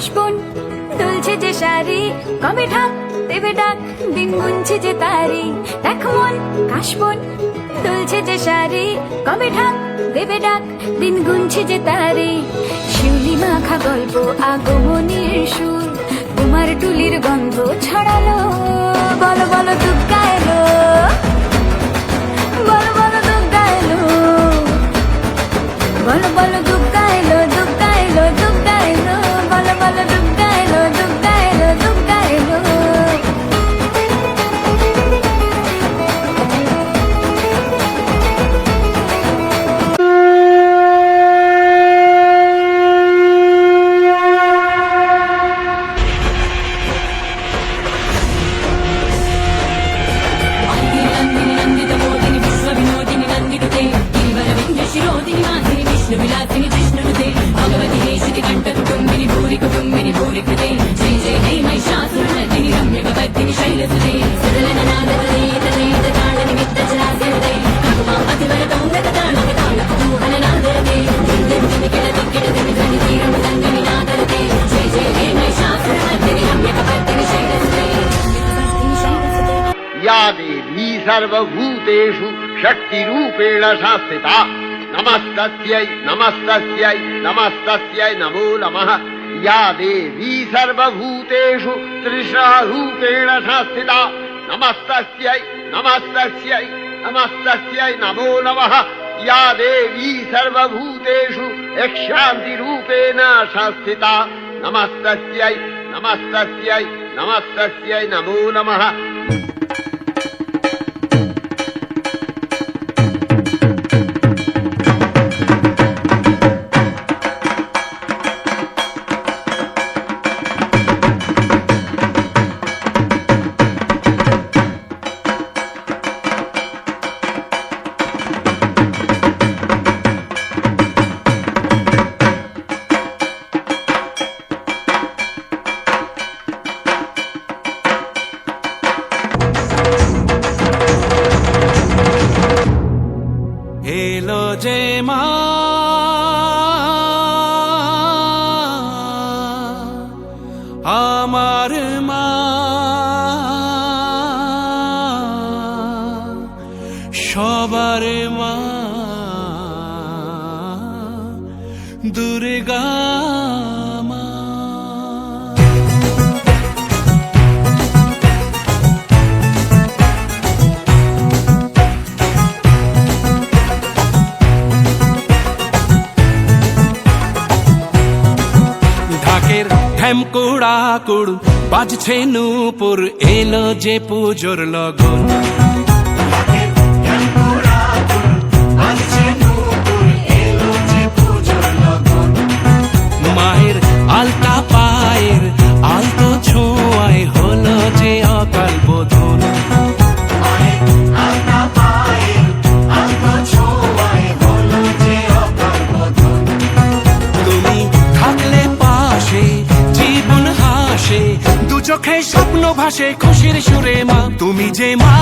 কাশবন দুলছে যে শাড়ি, কবে ঢাক দেবে ডাক, দিন গুনছে যে তারি। দেখ মন কাশবন দুলছে যে শাড়ি, কবে ঢাক দেবে ডাক, দিন গুনছে যে তারি। শিউলি মাখা গল্প আগমনীর সুর, তোমার টুলির গন্ধ ছড়ালো। বলো বলো দুগ্গা এলো, বলো বলো দুগ্গা এলো, বলো বলো দুগ্গা এলো, দুগ্গা এলো, দুগ্গা এলো, বলো বলো দুগ্গা এলো, দুগ্গা এলো, দুগ্গা এলো। या देवी सर्वभूतेषु शक्तिरूपेण संस्थिता नमस्तस्यै नमस्तस्यै नमस्तस्यै नमो नमः। या देवी सर्वभूतेषु तृष्णारूपेण संस्थिता नमस्तस्यै नमस्तस्यै नमस्तस्यै नमो नमः। या देवी सर्वभूतेषु शान्तिरूपेण संस्थिता नमस्तस्यै नमस्तस्यै नमस्तस्यै नमो नमः। এলো যে মা আমার মা, সবার মা দুর্গা মা। ঢ্যামকুড়াকুড় বাজছে নূপুর, এলো যে পুজোর লগন। মায়ের আলতা পায়ের আলতো ছোঁয়ায় হলো যে অকাল বোধন। তুমি থাকলে পাশে জীবন হাসে, দু চোখে স্বপ্ন ভাসে খুশির সুরে মা। তুমি যে মা